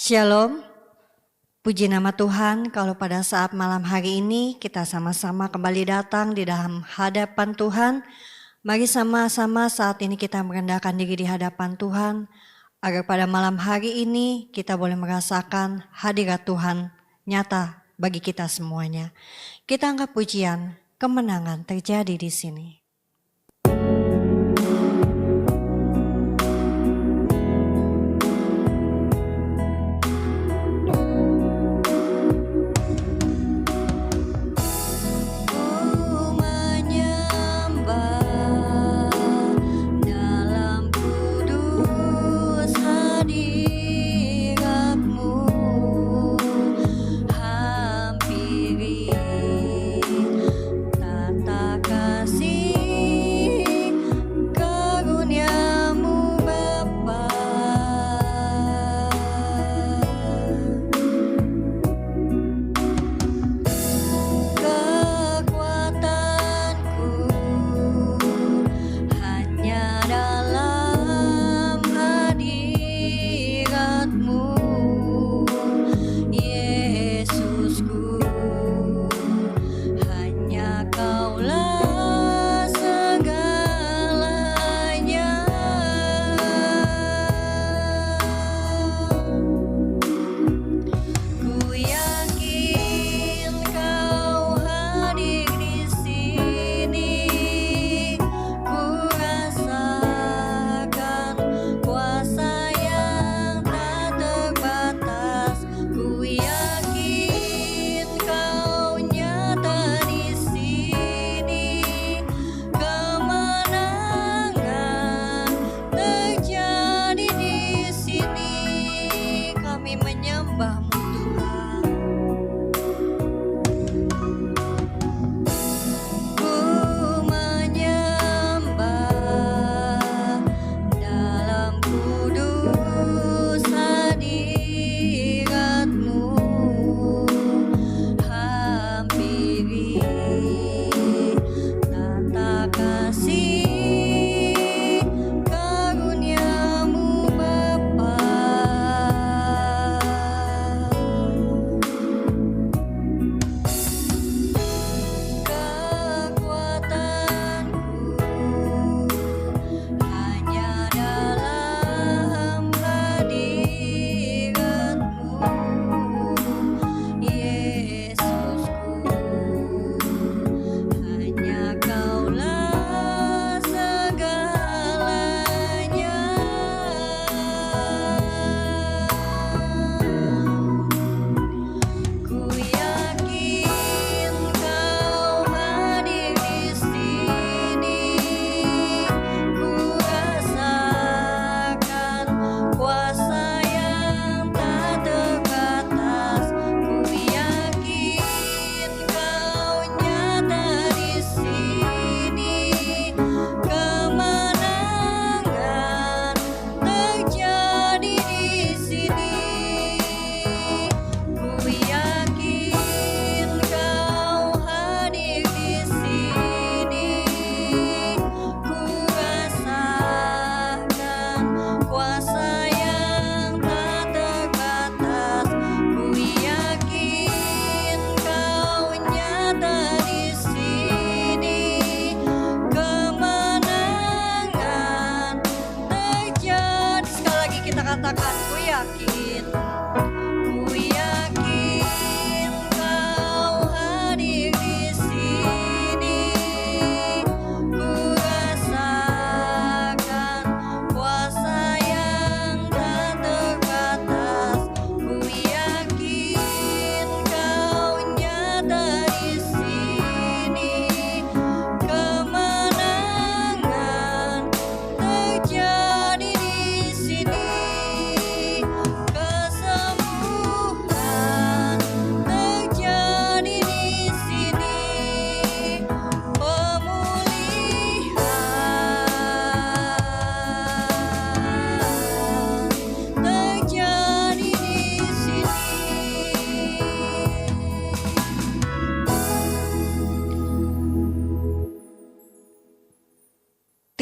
Shalom, puji nama Tuhan kalau pada saat malam hari ini kita sama-sama kembali datang di dalam hadapan Tuhan. Mari sama-sama saat ini kita merendahkan diri di hadapan Tuhan, agar pada malam hari ini kita boleh merasakan hadirat Tuhan nyata bagi kita semuanya. Kita angkat pujian, kemenangan terjadi di sini.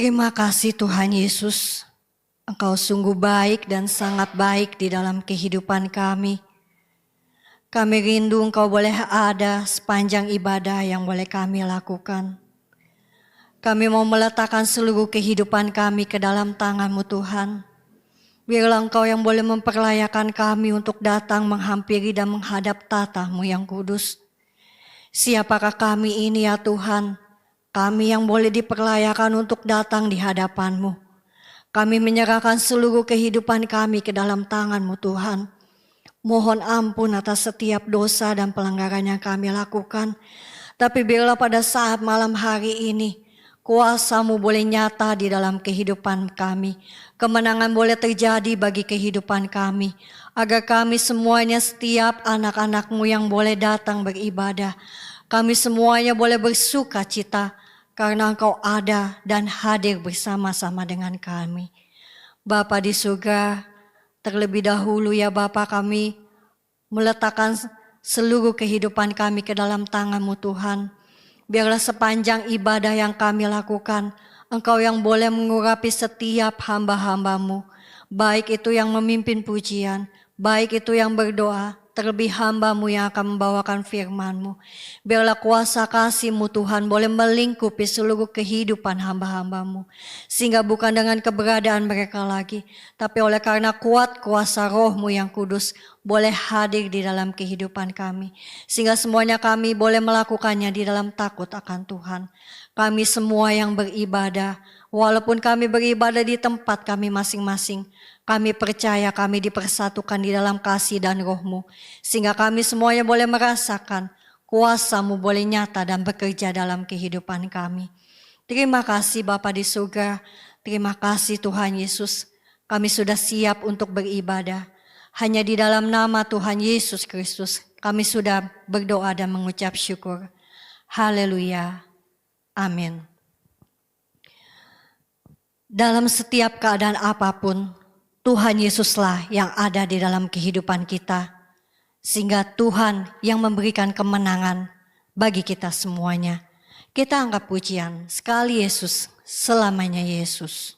Terima kasih Tuhan Yesus, Engkau sungguh baik dan sangat baik di dalam kehidupan kami. Kami rindu Engkau boleh ada sepanjang ibadah yang boleh kami lakukan. Kami mau meletakkan seluruh kehidupan kami ke dalam tangan-Mu Tuhan. Biarlah Engkau yang boleh memperlayakan kami untuk datang menghampiri dan menghadap tata-Mu yang kudus. Siapakah kami ini ya Tuhan? Kami yang boleh diperlayakan untuk datang di hadapan-Mu. Kami menyerahkan seluruh kehidupan kami ke dalam tangan-Mu Tuhan. Mohon ampun atas setiap dosa dan pelanggaran yang kami lakukan. Tapi biarlah pada saat malam hari ini, kuasa-Mu boleh nyata di dalam kehidupan kami. Kemenangan boleh terjadi bagi kehidupan kami. Agar kami semuanya setiap anak-anak-Mu yang boleh datang beribadah. Kami semuanya boleh bersuka cita. Karena Engkau ada dan hadir bersama-sama dengan kami. Bapa di surga, terlebih dahulu ya Bapa, kami meletakkan seluruh kehidupan kami ke dalam tangan-Mu Tuhan. Biarlah sepanjang ibadah yang kami lakukan, Engkau yang boleh mengurapi setiap hamba-hamba-Mu. Baik itu yang memimpin pujian, baik itu yang berdoa, terlebih hamba-Mu yang akan membawakan firman-Mu. Biarlah kuasa kasih-Mu Tuhan boleh melingkupi seluruh kehidupan hamba-hamba-Mu. Sehingga bukan dengan keberadaan mereka lagi, tapi oleh karena kuat kuasa Roh-Mu yang kudus boleh hadir di dalam kehidupan kami. Sehingga semuanya kami boleh melakukannya di dalam takut akan Tuhan. Kami semua yang beribadah, walaupun kami beribadah di tempat kami masing-masing, kami percaya kami dipersatukan di dalam kasih dan Roh-Mu. Sehingga kami semuanya boleh merasakan kuasa-Mu boleh nyata dan bekerja dalam kehidupan kami. Terima kasih Bapa di surga. Terima kasih Tuhan Yesus. Kami sudah siap untuk beribadah. Hanya di dalam nama Tuhan Yesus Kristus kami sudah berdoa dan mengucap syukur. Haleluya. Amin. Dalam setiap keadaan apapun, Tuhan Yesuslah yang ada di dalam kehidupan kita. Sehingga Tuhan yang memberikan kemenangan bagi kita semuanya. Kita angkat pujian, sekali Yesus, selamanya Yesus.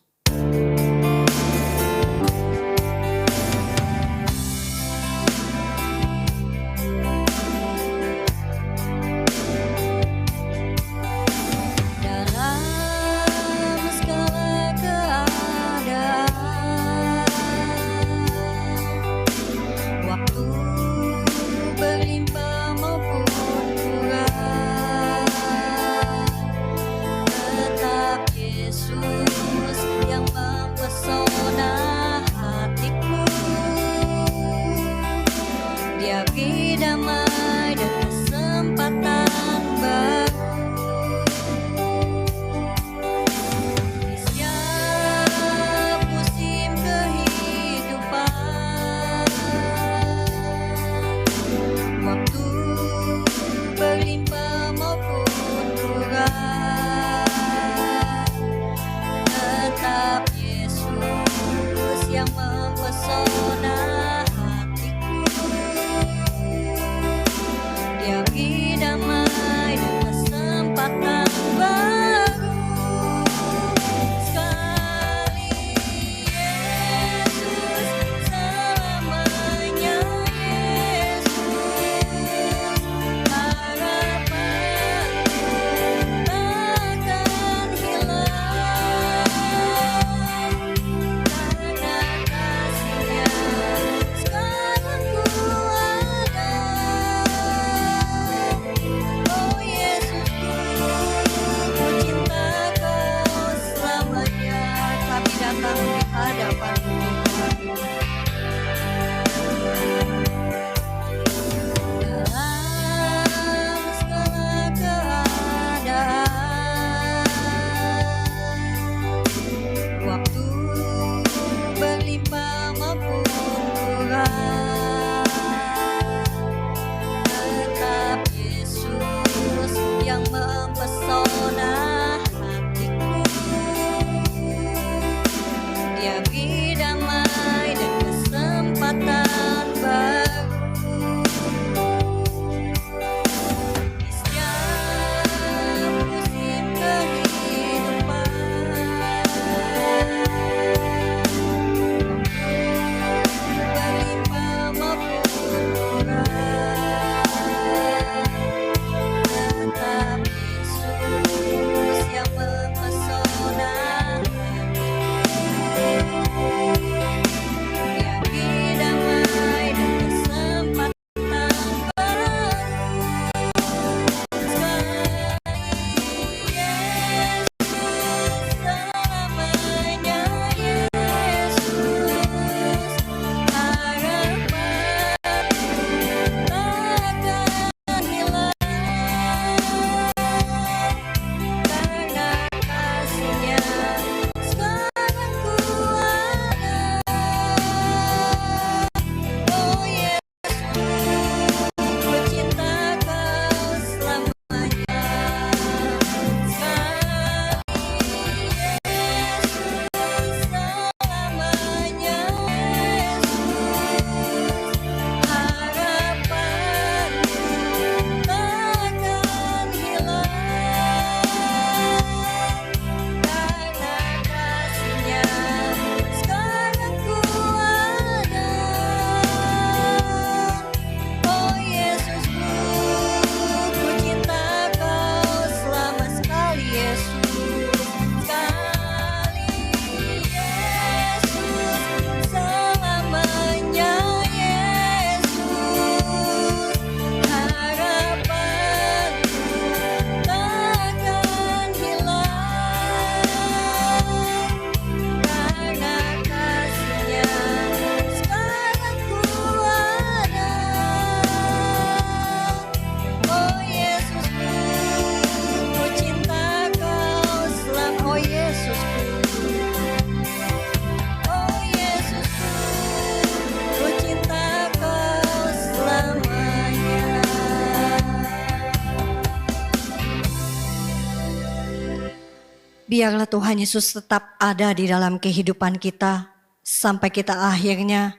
biarlah Tuhan Yesus tetap ada di dalam kehidupan kita, sampai kita akhirnya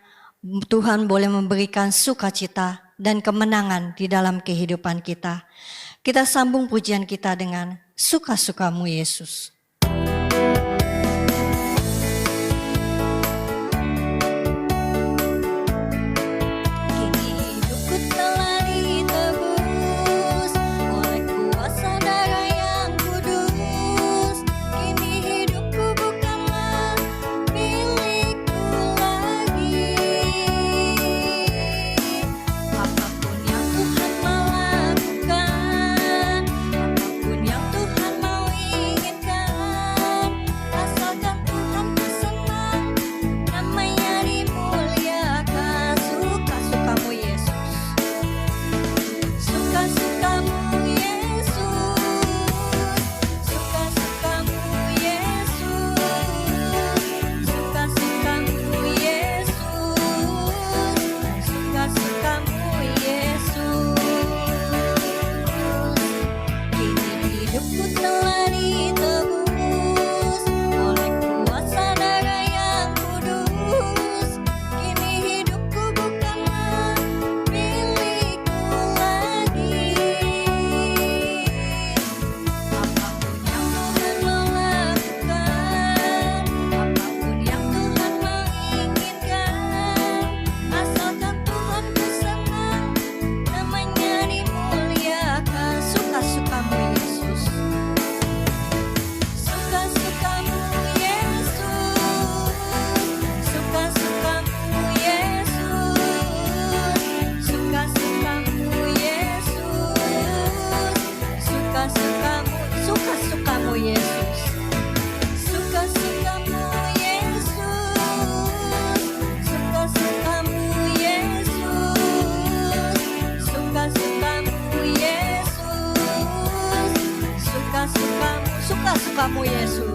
Tuhan boleh memberikan sukacita dan kemenangan di dalam kehidupan kita. Kita sambung pujian kita dengan suka-sukamu Yesus. Suka-sukamu Yesus,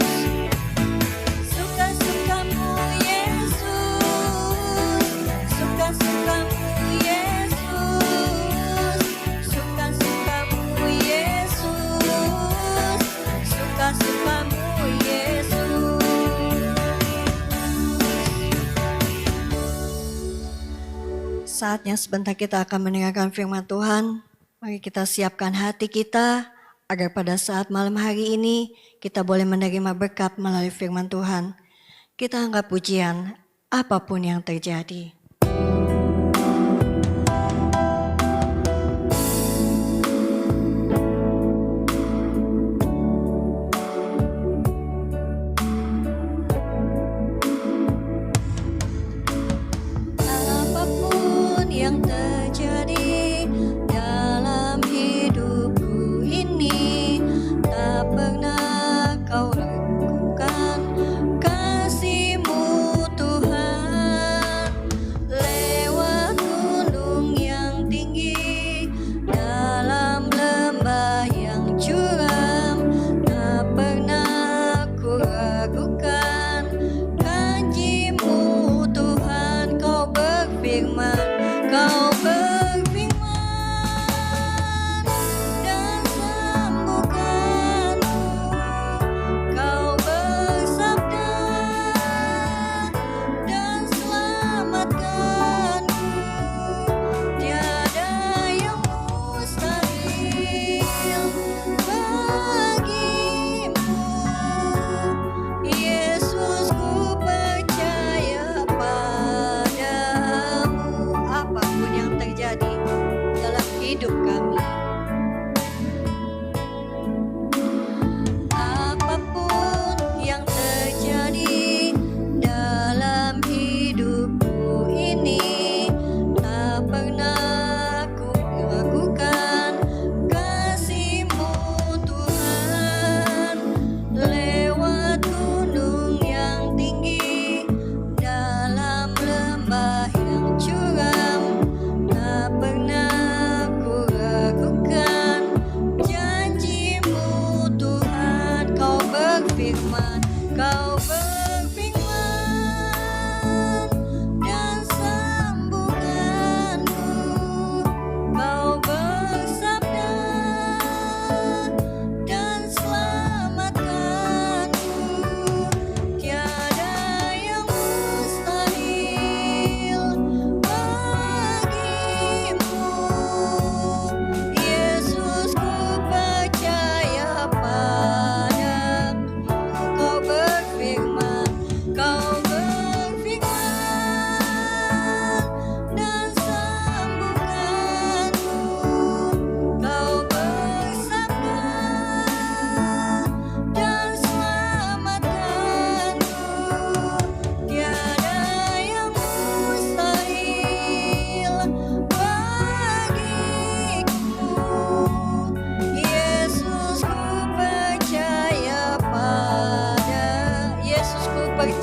suka-sukamu Yesus, suka-sukamu Yesus, suka-sukamu Yesus, suka-sukamu Yesus. Saatnya sebentar kita akan mendengarkan firman Tuhan. Mari kita siapkan hati kita agar pada saat malam hari ini kita boleh menerima berkat melalui firman Tuhan. Kita anggap pujian apapun yang terjadi. Apapun yang terjadi dalam hidupku ini, tak pernah kau ragukan kasih-Mu Tuhan.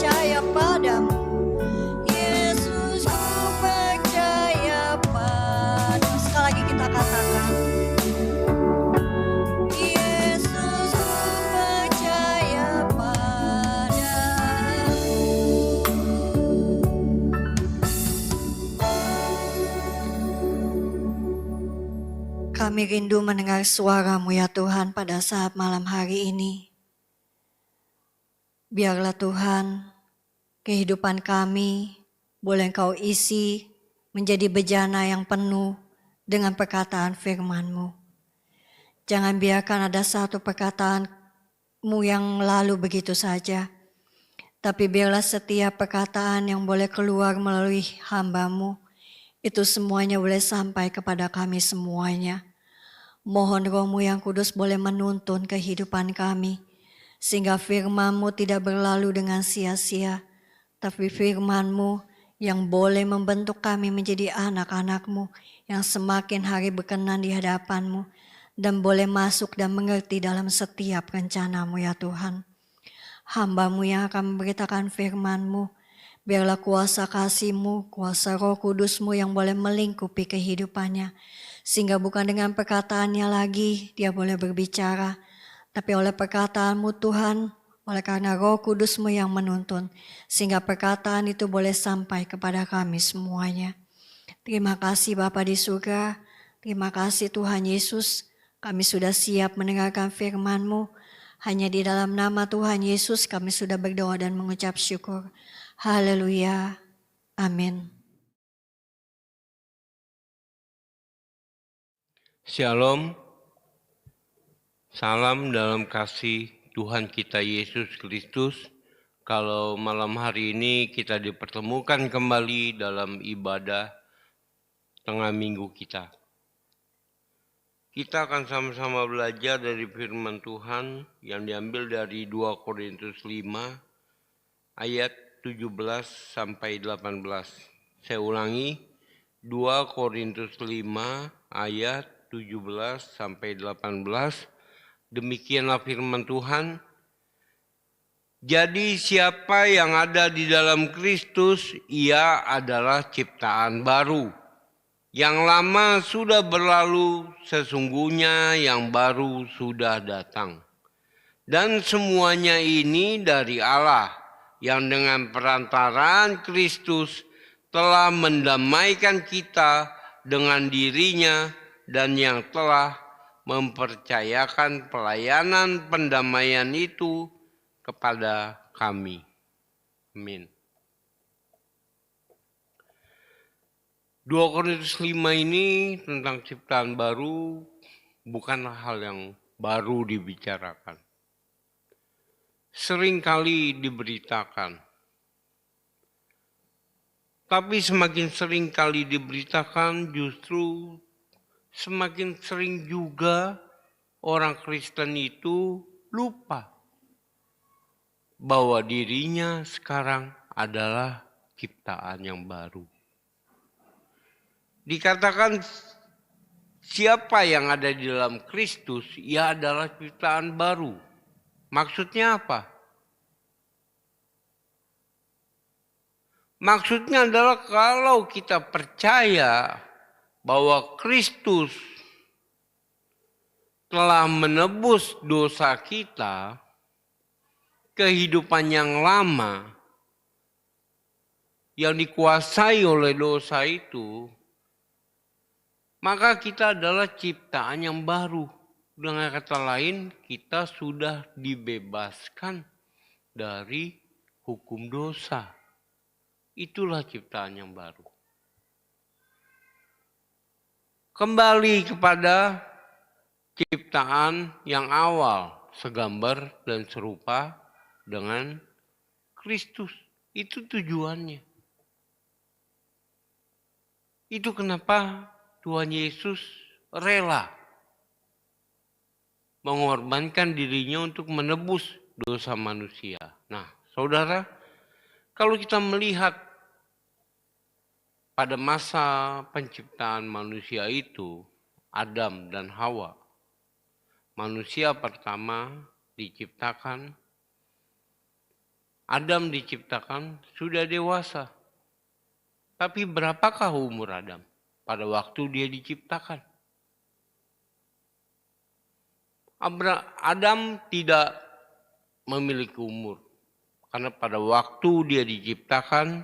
percaya padamu. Yesus, ku percaya padamu. Sekali lagi kita katakan. Yesus, ku percaya padamu. Kami rindu mendengar suara-Mu ya Tuhan pada saat malam hari ini. Biarlah Tuhan, kehidupan kami boleh Engkau isi menjadi bejana yang penuh dengan perkataan firman-Mu. Jangan biarkan ada satu perkataan-Mu yang lalu begitu saja. Tapi biarlah setiap perkataan yang boleh keluar melalui hamba-Mu, itu semuanya boleh sampai kepada kami semuanya. Mohon Roh-Mu yang kudus boleh menuntun kehidupan kami, sehingga firman-Mu tidak berlalu dengan sia-sia, tapi firman-Mu yang boleh membentuk kami menjadi anak-anak-Mu yang semakin hari berkenan di hadapan-Mu, dan boleh masuk dan mengerti dalam setiap rencana-Mu ya Tuhan. Hamba-Mu yang akan memberitakan firman-Mu, biarlah kuasa kasih-Mu, kuasa Roh Kudus-Mu yang boleh melingkupi kehidupannya, sehingga bukan dengan perkataannya lagi dia boleh berbicara, tapi oleh perkataan-Mu Tuhan, oleh karena Roh Kudus-Mu yang menuntun, sehingga perkataan itu boleh sampai kepada kami semuanya. Terima kasih Bapa di surga, terima kasih Tuhan Yesus, kami sudah siap mendengarkan firman-Mu. Hanya di dalam nama Tuhan Yesus kami sudah berdoa dan mengucap syukur. Haleluya. Amin. Shalom. Salam dalam kasih Tuhan kita Yesus Kristus. Kalau malam hari ini kita dipertemukan kembali dalam ibadah tengah minggu kita. Kita akan sama-sama belajar dari firman Tuhan yang diambil dari 2 Korintus 5 ayat 17 sampai 18. Saya ulangi, 2 Korintus 5 ayat 17 sampai 18. Demikianlah firman Tuhan. Jadi siapa yang ada di dalam Kristus, ia adalah ciptaan baru. Yang lama sudah berlalu, sesungguhnya yang baru sudah datang. Dan semuanya ini dari Allah, yang dengan perantaraan Kristus telah mendamaikan kita dengan dirinya dan yang telah mempercayakan pelayanan pendamaian itu kepada kami. Amin. 2 Korintus 5 ini tentang ciptaan baru bukanlah hal yang baru dibicarakan. Seringkali diberitakan. Tapi semakin sering kali diberitakan justru semakin sering juga orang Kristen itu lupa bahwa dirinya sekarang adalah ciptaan yang baru. Dikatakan siapa yang ada di dalam Kristus, ia adalah ciptaan baru. Maksudnya apa? Maksudnya adalah kalau kita percaya bahwa Kristus telah menebus dosa kita, kehidupan yang lama yang dikuasai oleh dosa itu, maka kita adalah ciptaan yang baru. Dengan kata lain, kita sudah dibebaskan dari hukum dosa. Itulah ciptaan yang baru. Kembali kepada ciptaan yang awal, segambar dan serupa dengan Kristus. Itu tujuannya. Itu kenapa Tuhan Yesus rela mengorbankan dirinya untuk menebus dosa manusia. Nah, saudara, kalau kita melihat pada masa penciptaan manusia itu, Adam dan Hawa, manusia pertama diciptakan Adam diciptakan sudah dewasa. Tapi berapakah umur Adam pada waktu dia diciptakan? Adam tidak memiliki umur. Karena pada waktu dia diciptakan,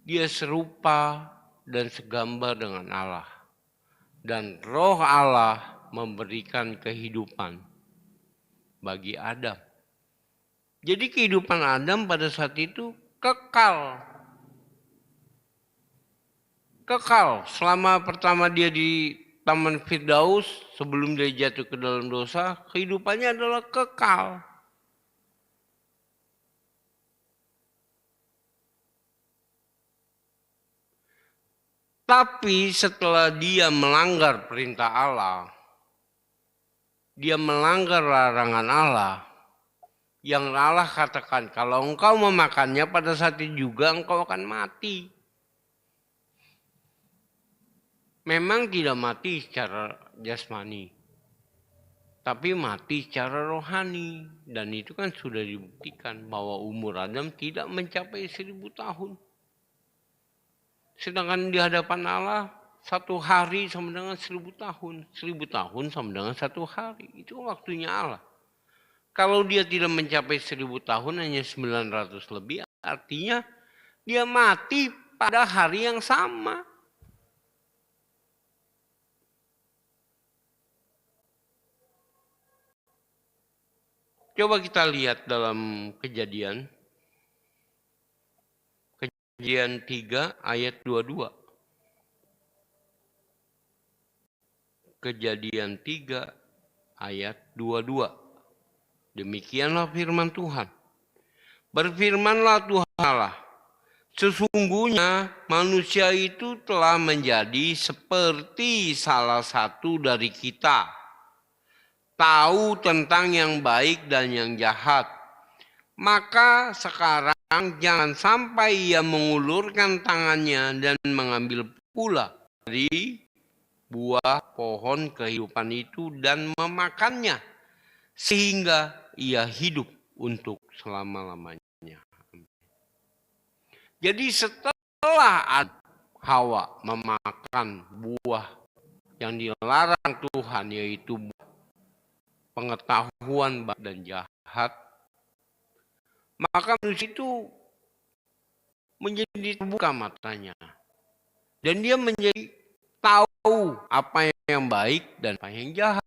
dia serupa dan segambar dengan Allah. Dan roh Allah memberikan kehidupan bagi Adam. Jadi kehidupan Adam pada saat itu kekal. Kekal selama pertama dia di Taman Firdaus sebelum dia jatuh ke dalam dosa, kehidupannya adalah kekal. Tapi setelah dia melanggar perintah Allah, dia melanggar larangan Allah, yang Allah katakan kalau engkau memakannya pada saat itu juga engkau akan mati. Memang tidak mati secara jasmani, tapi mati secara rohani. Dan itu kan sudah dibuktikan bahwa umur Adam tidak mencapai 1000 tahun. Sedangkan di hadapan Allah, 1 hari sama dengan 1000 tahun. 1000 tahun sama dengan 1 hari. Itu waktunya Allah. Kalau dia tidak mencapai 1000 tahun, hanya 900 lebih, artinya dia mati pada hari yang sama. Coba kita lihat dalam Kejadian 3 ayat 22. Kejadian 3 ayat 22. Demikianlah firman Tuhan. Berfirmanlah Tuhan Allah, sesungguhnya manusia itu telah menjadi seperti salah satu dari kita, tahu tentang yang baik dan yang jahat. Maka sekarang jangan sampai ia mengulurkan tangannya dan mengambil pula dari buah pohon kehidupan itu dan memakannya, sehingga ia hidup untuk selama-lamanya. Jadi setelah Hawa memakan buah yang dilarang Tuhan, yaitu pengetahuan baik dan jahat, maka manusia itu menjadi terbuka matanya. Dan dia menjadi tahu apa yang baik dan apa yang jahat.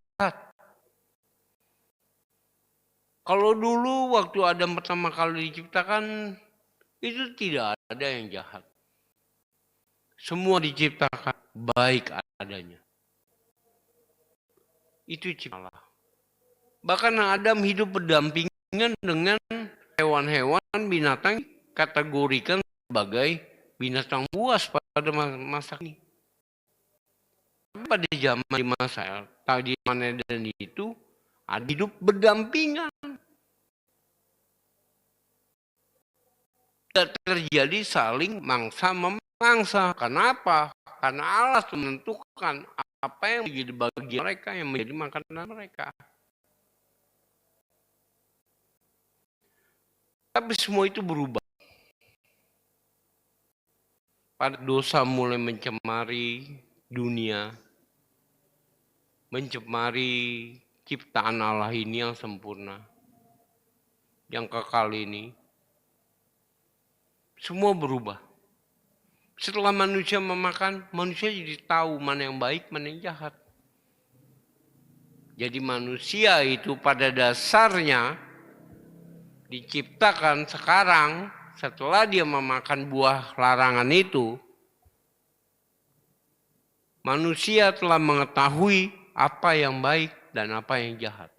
Kalau dulu waktu Adam pertama kali diciptakan, itu tidak ada yang jahat. Semua diciptakan baik adanya. Itu cipta Allah. Bahkan Adam hidup berdampingan dengan hewan-hewan, binatang kategorikan sebagai binatang buas pada masa ini. Pada zaman di masa tadi Eden itu hidup berdampingan. Tidak terjadi saling mangsa memangsa. Kenapa? Karena Allah menentukan apa yang menjadi bagian mereka, yang menjadi makanan mereka. Tapi semua itu berubah. Pada dosa mulai mencemari dunia, mencemari ciptaan Allah ini yang sempurna, yang kekal ini. Semua berubah. Setelah manusia memakan, manusia jadi tahu mana yang baik, mana yang jahat. Jadi manusia itu pada dasarnya diciptakan sekarang setelah dia memakan buah larangan itu, manusia telah mengetahui apa yang baik dan apa yang jahat.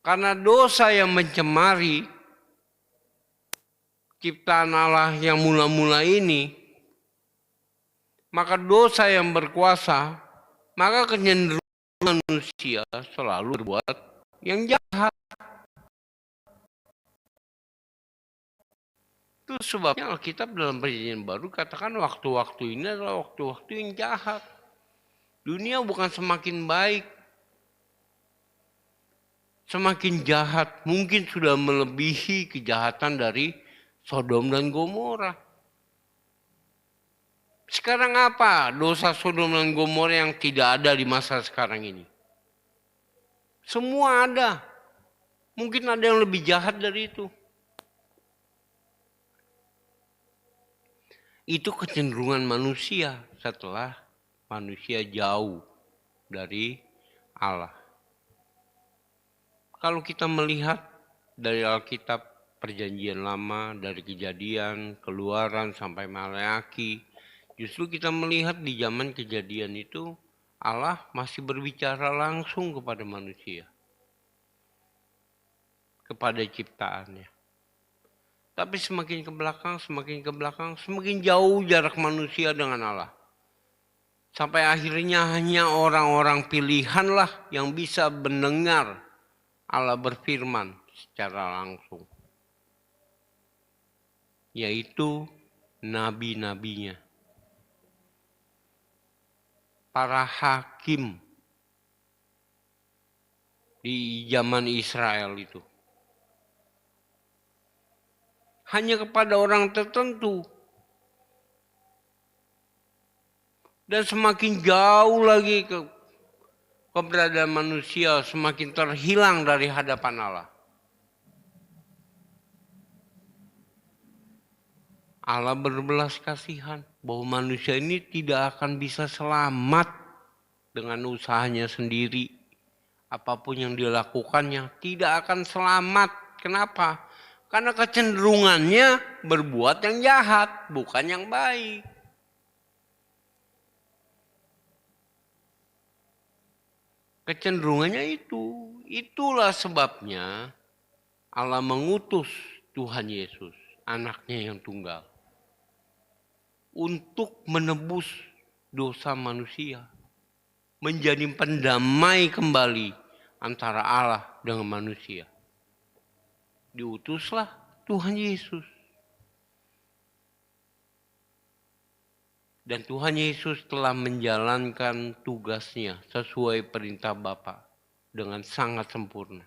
Karena dosa yang mencemari ciptaan Allah yang mula-mula ini, maka dosa yang berkuasa, maka kecenderungan manusia selalu berbuat yang jahat. Itu sebabnya Alkitab dalam Perjanjian Baru katakan waktu-waktu ini adalah waktu-waktu yang jahat. Dunia bukan semakin baik. semakin jahat, mungkin sudah melebihi kejahatan dari Sodom dan Gomora. Sekarang apa dosa Sodom dan Gomora yang tidak ada di masa sekarang ini? Semua ada. Mungkin ada yang lebih jahat dari itu. Itu kecenderungan manusia setelah manusia jauh dari Allah. Kalau kita melihat dari Alkitab Perjanjian Lama, dari Kejadian, Keluaran sampai Maleakhi, justru kita melihat di zaman Kejadian itu Allah masih berbicara langsung kepada manusia, kepada ciptaannya. Tapi semakin ke belakang, semakin jauh jarak manusia dengan Allah. Sampai akhirnya hanya orang-orang pilihanlah yang bisa mendengar Allah berfirman secara langsung. Yaitu nabi-nabinya. Para hakim di zaman Israel itu. Hanya kepada orang tertentu. Dan semakin jauh lagi keberadaan manusia semakin terhilang dari hadapan Allah. Allah berbelas kasihan bahwa manusia ini tidak akan bisa selamat dengan usahanya sendiri. Apapun yang dilakukannya tidak akan selamat. Kenapa? Karena kecenderungannya berbuat yang jahat, bukan yang baik. Kecenderungannya itu. Itulah sebabnya Allah mengutus Tuhan Yesus, anaknya yang tunggal, untuk menebus dosa manusia. Menjadi pendamai kembali antara Allah dengan manusia. Diutuslah Tuhan Yesus. Dan Tuhan Yesus telah menjalankan tugasnya sesuai perintah Bapa dengan sangat sempurna.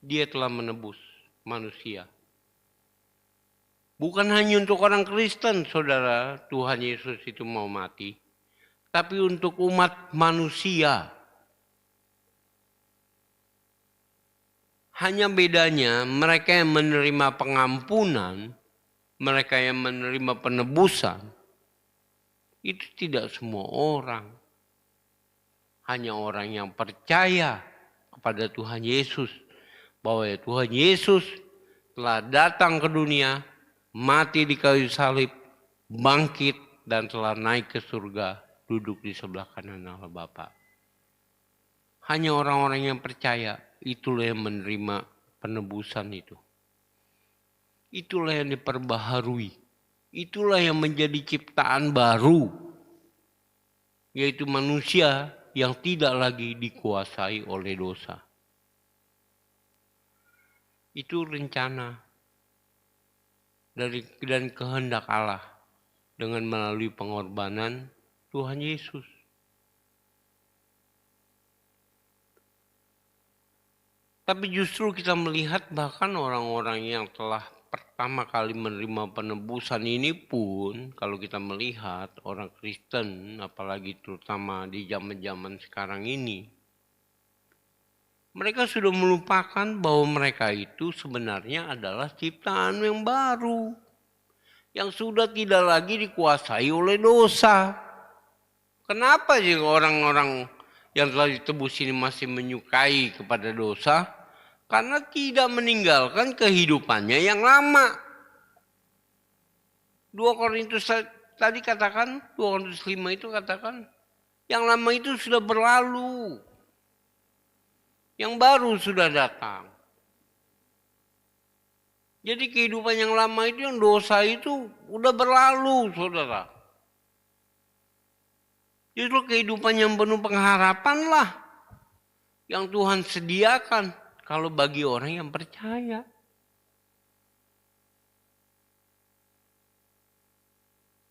Dia telah menebus manusia. Bukan hanya untuk orang Kristen, saudara, Tuhan Yesus itu mau mati. Tapi untuk umat manusia. Hanya bedanya mereka yang menerima pengampunan, mereka yang menerima penebusan, itu tidak semua orang. Hanya orang yang percaya kepada Tuhan Yesus. Bahwa ya Tuhan Yesus telah datang ke dunia, mati di kayu salib, bangkit dan telah naik ke surga, duduk di sebelah kanan Allah Bapa. Hanya orang-orang yang percaya, itulah yang menerima penebusan itu. Itulah yang diperbaharui. Itulah yang menjadi ciptaan baru. Yaitu manusia yang tidak lagi dikuasai oleh dosa. Itu rencana dan kehendak Allah dengan melalui pengorbanan Tuhan Yesus. Tapi justru kita melihat bahkan orang-orang yang telah pertama kali menerima penebusan ini pun, kalau kita melihat orang Kristen, apalagi terutama di zaman-zaman sekarang ini, mereka sudah melupakan bahwa mereka itu sebenarnya adalah ciptaan yang baru, yang sudah tidak lagi dikuasai oleh dosa. Kenapa sih orang-orang yang telah ditebus ini masih menyukai kepada dosa? Karena tidak meninggalkan kehidupannya yang lama. 2 Korintus tadi katakan, 2 Korintus 5 itu katakan, yang lama itu sudah berlalu. Yang baru sudah datang. Jadi kehidupan yang lama itu, yang dosa itu udah berlalu, saudara. Justru kehidupan yang penuh pengharapan lah yang Tuhan sediakan. Kalau bagi orang yang percaya.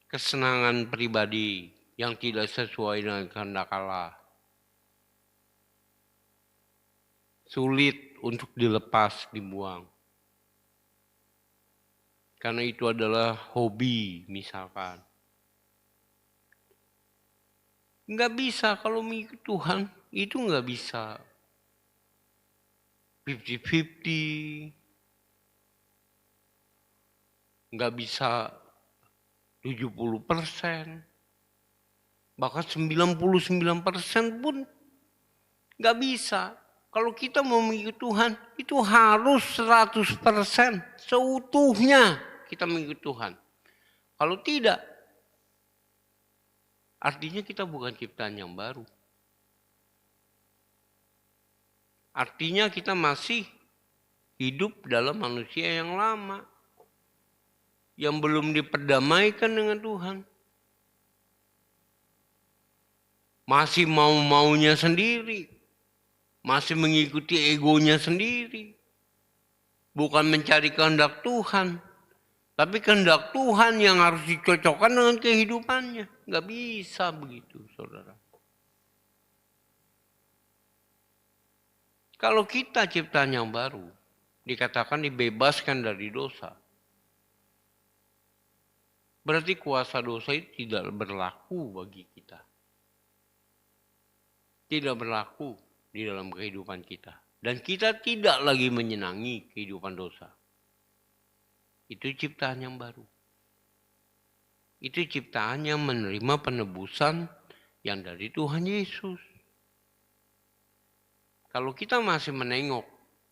Kesenangan pribadi yang tidak sesuai dengan kehendak Allah. sulit untuk dilepas, dibuang. Karena itu adalah hobi misalkan. Nggak bisa kalau mengikut Tuhan, itu nggak bisa 50-50. Nggak bisa 70%. Bahkan 99% pun nggak bisa. Kalau kita mau mengikut Tuhan, itu harus 100% seutuhnya kita mengikut Tuhan. Kalau tidak, artinya kita bukan ciptaan yang baru. Artinya kita masih hidup dalam manusia yang lama, yang belum diperdamaikan dengan Tuhan. Masih mau-maunya sendiri. Masih mengikuti egonya sendiri. Bukan mencari kehendak Tuhan. Tapi kehendak Tuhan yang harus dicocokkan dengan kehidupannya. Nggak bisa begitu, saudara. Kalau kita ciptaan yang baru, dikatakan dibebaskan dari dosa. Berarti kuasa dosa itu tidak berlaku bagi kita. Tidak berlaku di dalam kehidupan kita. Dan kita tidak lagi menyenangi kehidupan dosa. Itu ciptaan yang baru. Itu ciptaan yang menerima penebusan yang dari Tuhan Yesus. Kalau kita masih menengok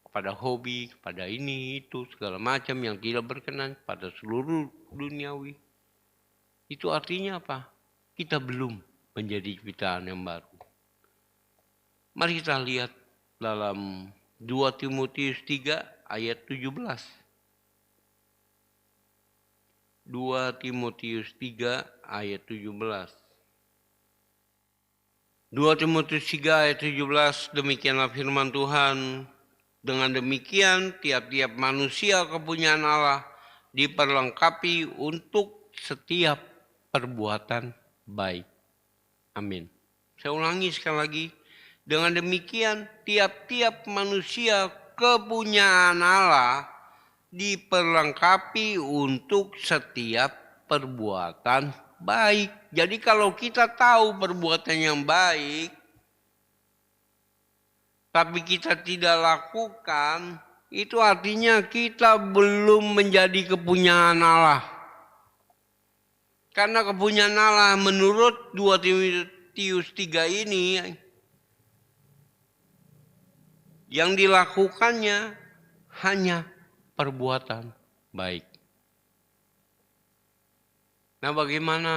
kepada hobi, kepada ini, itu, segala macam yang tidak berkenan pada seluruh duniawi, itu artinya apa? Kita belum menjadi ciptaan yang baru. Mari kita lihat dalam 2 Timotius 3 ayat 17. 2 Timotius 3 ayat 17. 2 Timotius 3 ayat 17, demikianlah firman Tuhan. Dengan demikian tiap-tiap manusia kepunyaan Allah diperlengkapi untuk setiap perbuatan baik. Amin. Saya ulangi sekali lagi. Dengan demikian tiap-tiap manusia kepunyaan Allah diperlengkapi untuk setiap perbuatan baik. Jadi kalau kita tahu perbuatan yang baik, tapi kita tidak lakukan, itu artinya kita belum menjadi kepunyaan Allah. Karena kepunyaan Allah menurut 2 Timotius 3 ini, yang dilakukannya hanya perbuatan baik. Nah, bagaimana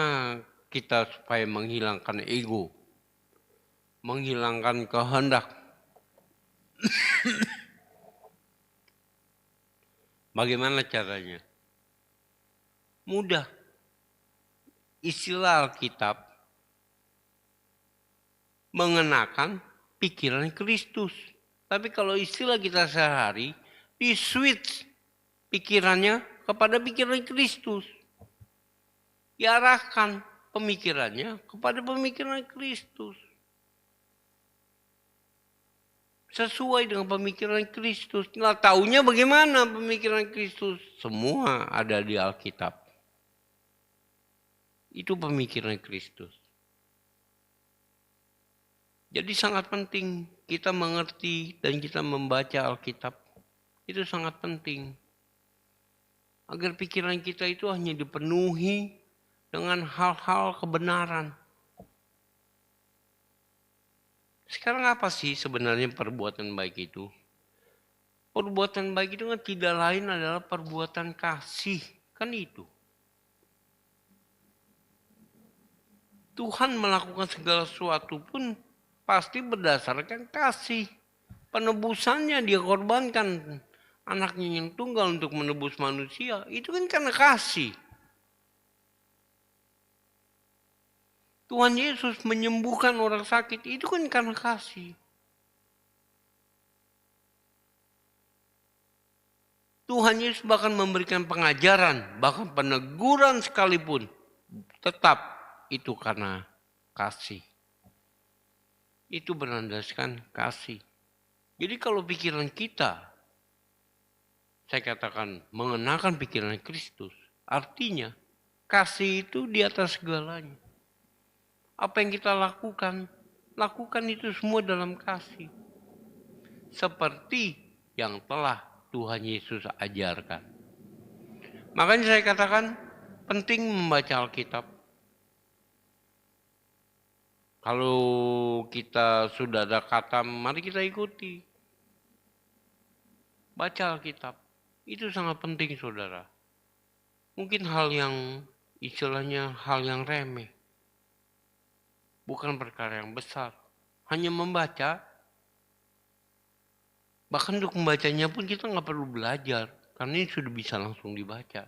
kita supaya menghilangkan ego, menghilangkan kehendak? Bagaimana caranya? Mudah. Istilah Alkitab mengenakan pikiran Kristus. Tapi kalau istilah kita sehari, di switch pikirannya kepada pikiran Kristus. Diarahkan pemikirannya kepada pemikiran Kristus. Sesuai dengan pemikiran Kristus. Nah, taunya bagaimana pemikiran Kristus? Semua ada di Alkitab. Itu pemikiran Kristus. Jadi sangat penting kita mengerti dan kita membaca Alkitab. Itu sangat penting. Agar pikiran kita itu hanya dipenuhi dengan hal-hal kebenaran. Sekarang apa sih sebenarnya perbuatan baik itu? Perbuatan baik itu kan tidak lain adalah perbuatan kasih. Kan itu. Tuhan melakukan segala sesuatu pun pasti berdasarkan kasih. Penebusannya dia korbankan anaknya yang tunggal untuk menebus manusia. Itu kan karena kasih. Tuhan Yesus menyembuhkan orang sakit. Itu kan karena kasih. Tuhan Yesus bahkan memberikan pengajaran, bahkan peneguran sekalipun. Tetap itu karena kasih. Itu berlandaskan kasih. Jadi kalau pikiran kita, saya katakan mengenakan pikiran Kristus, artinya kasih itu di atas segalanya. Apa yang kita lakukan, lakukan itu semua dalam kasih. Seperti yang telah Tuhan Yesus ajarkan. Makanya saya katakan penting membaca Alkitab. Kalau kita sudah ada khatam, mari kita ikuti. Baca Alkitab. Itu sangat penting, saudara. Mungkin hal yang istilahnya hal yang remeh. Bukan perkara yang besar. Hanya membaca. Bahkan untuk membacanya pun kita nggak perlu belajar. Karena ini sudah bisa langsung dibaca.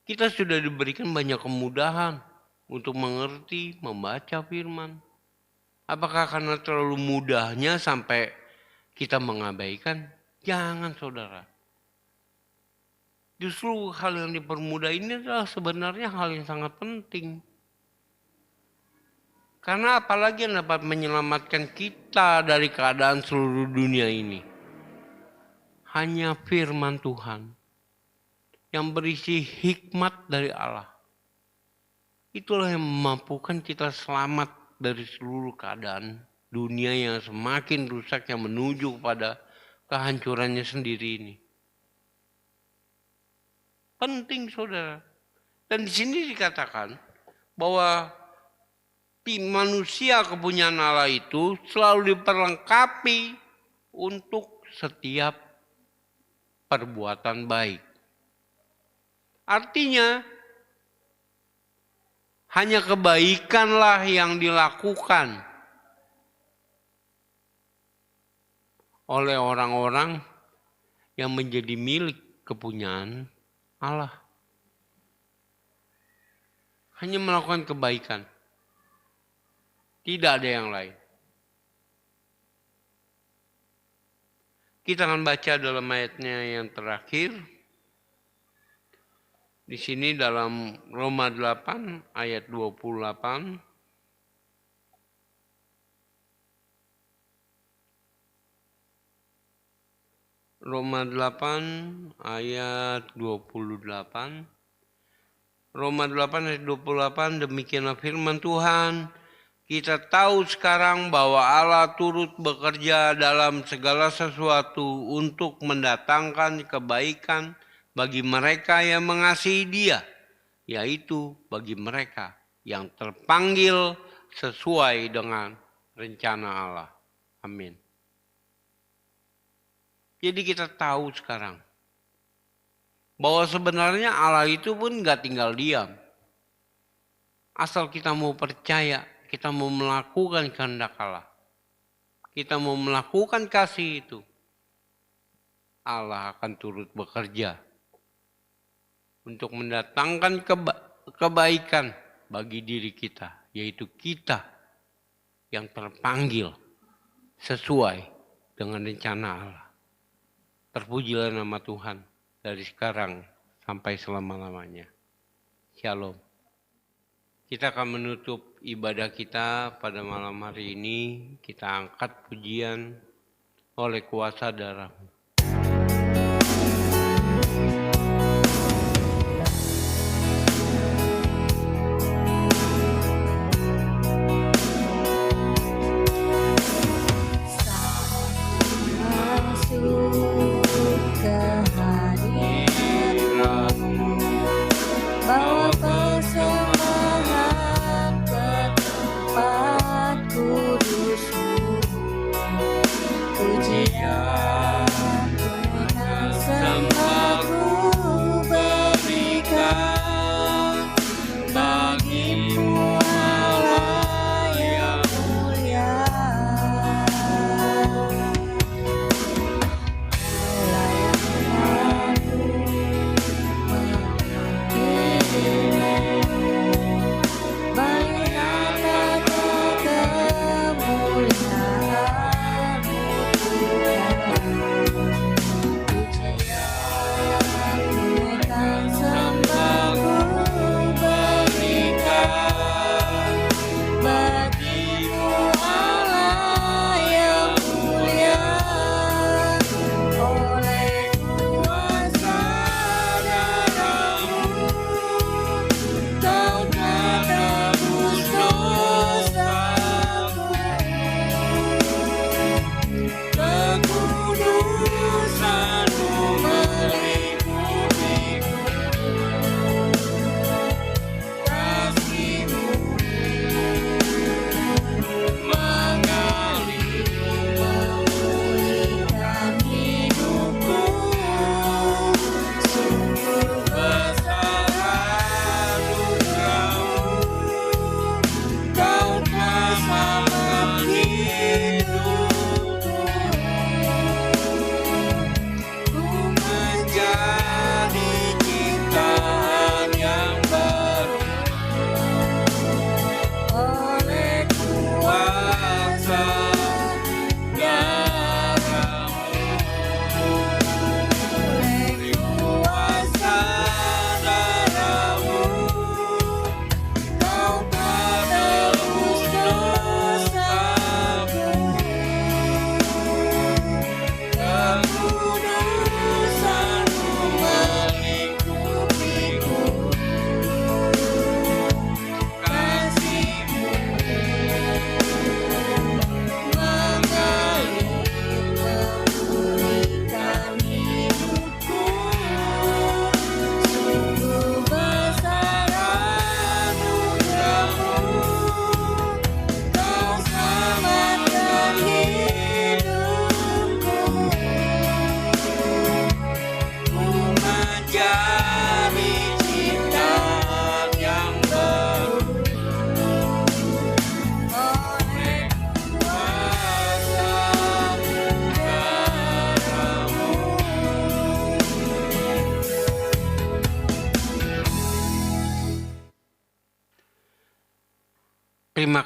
Kita sudah diberikan banyak kemudahan untuk mengerti, membaca firman. Apakah karena terlalu mudahnya sampai kita mengabaikan? Jangan, saudara. Justru hal yang dipermudah ini adalah sebenarnya hal yang sangat penting. Karena apalagi yang dapat menyelamatkan kita dari keadaan seluruh dunia ini? Hanya firman Tuhan yang berisi hikmat dari Allah. Itulah yang memampukan kita selamat dari seluruh keadaan dunia yang semakin rusak yang menuju kepada kehancurannya sendiri ini. Penting, saudara. Dan di sini dikatakan bahwa manusia kepunyaan Allah itu selalu diperlengkapi untuk setiap perbuatan baik. Artinya hanya kebaikanlah yang dilakukan oleh orang-orang yang menjadi milik kepunyaan Allah. Hanya melakukan kebaikan. Tidak ada yang lain. Kita akan baca dalam ayatnya yang terakhir. Di sini dalam Roma 8 ayat 28. Roma 8 ayat 28. Roma 8 ayat 28, demikianlah firman Tuhan. Kita tahu sekarang bahwa Allah turut bekerja dalam segala sesuatu untuk mendatangkan kebaikan bagi mereka yang mengasihi Dia, yaitu bagi mereka yang terpanggil sesuai dengan rencana Allah. Amin. Jadi kita tahu sekarang bahwa sebenarnya Allah itu pun gak tinggal diam. Asal kita mau percaya, kita mau melakukan kehendak Allah, kita mau melakukan kasih itu, Allah akan turut bekerja untuk mendatangkan kebaikan bagi diri kita, yaitu kita yang terpanggil sesuai dengan rencana Allah. Terpujilah nama Tuhan dari sekarang sampai selama-lamanya. Shalom. Kita akan menutup ibadah kita pada malam hari ini. Kita angkat pujian oleh kuasa darah-Mu. Pujian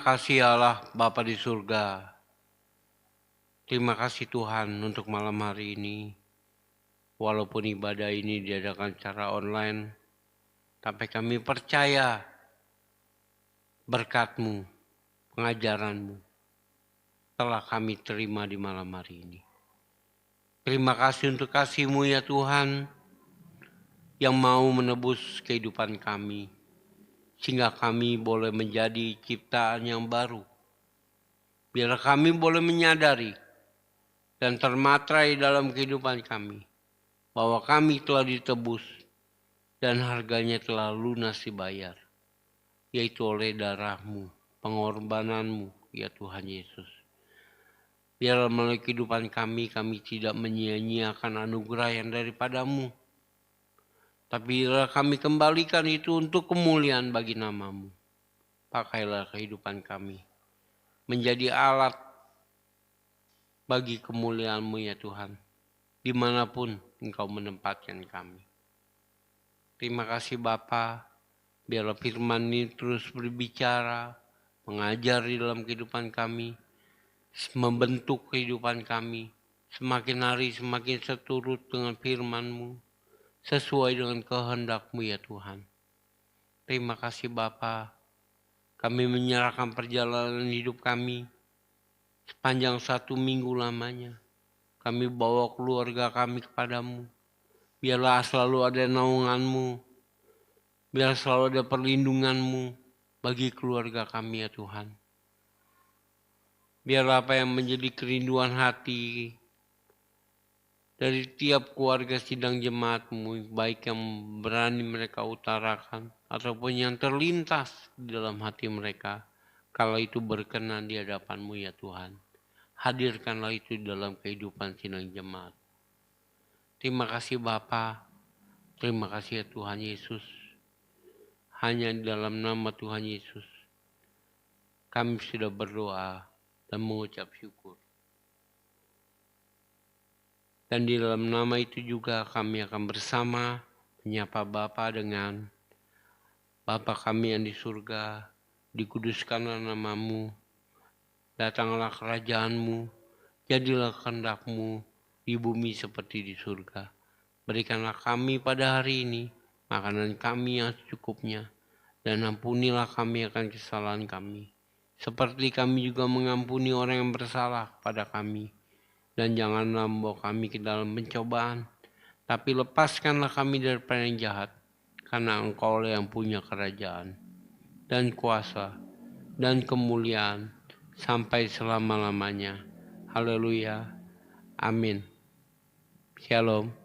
kasih Allah Bapa di surga. Terima kasih Tuhan untuk malam hari ini. Walaupun ibadah ini diadakan secara online, tapi kami percaya berkat-Mu, pengajaran-Mu telah kami terima di malam hari ini. Terima kasih untuk kasih-Mu ya Tuhan, yang mau menebus kehidupan kami, sehingga kami boleh menjadi ciptaan yang baru. Biar kami boleh menyadari dan termatrai dalam kehidupan kami, bahwa kami telah ditebus dan harganya telah lunas dibayar, yaitu oleh darah-Mu, pengorbanan-Mu, ya Tuhan Yesus. Biar melalui kehidupan kami tidak menyia-nyiakan anugerah yang daripada-Mu, tapi biarlah kami kembalikan itu untuk kemuliaan bagi nama-Mu. Pakailah kehidupan kami menjadi alat bagi kemuliaan-Mu ya Tuhan, dimanapun Engkau menempatkan kami. Terima kasih Bapa, biarlah firman ini terus berbicara, mengajar di dalam kehidupan kami, membentuk kehidupan kami, semakin hari semakin seturut dengan firman-Mu, sesuai dengan kehendak-Mu ya Tuhan. Terima kasih Bapa, kami menyerahkan perjalanan hidup kami sepanjang 1 minggu lamanya. Kami bawa keluarga kami kepadamu. Biarlah selalu ada naungan-Mu. Biar selalu ada perlindungan-Mu bagi keluarga kami ya Tuhan. Biarlah apa yang menjadi kerinduan hati dari tiap keluarga sidang jemaat-Mu, baik yang berani mereka utarakan ataupun yang terlintas di dalam hati mereka, kalau itu berkenan di hadapan-Mu ya Tuhan. Hadirkanlah itu dalam kehidupan sidang jemaat. Terima kasih Bapa, terima kasih ya Tuhan Yesus. Hanya di dalam nama Tuhan Yesus kami sudah berdoa dan mengucap syukur. Dan di dalam nama itu juga kami akan bersama menyapa Bapa dengan Bapa kami yang di surga, dikuduskanlah nama-Mu, datanglah kerajaan-Mu, jadilah kehendak-Mu di bumi seperti di surga. Berikanlah kami pada hari ini makanan kami yang secukupnya, dan ampunilah kami akan kesalahan kami, seperti kami juga mengampuni orang yang bersalah pada kami. Dan janganlah membawa kami ke dalam pencobaan, tapi lepaskanlah kami daripada yang jahat, karena Engkau yang punya kerajaan, dan kuasa, dan kemuliaan, sampai selama-lamanya. Haleluya. Amin. Shalom.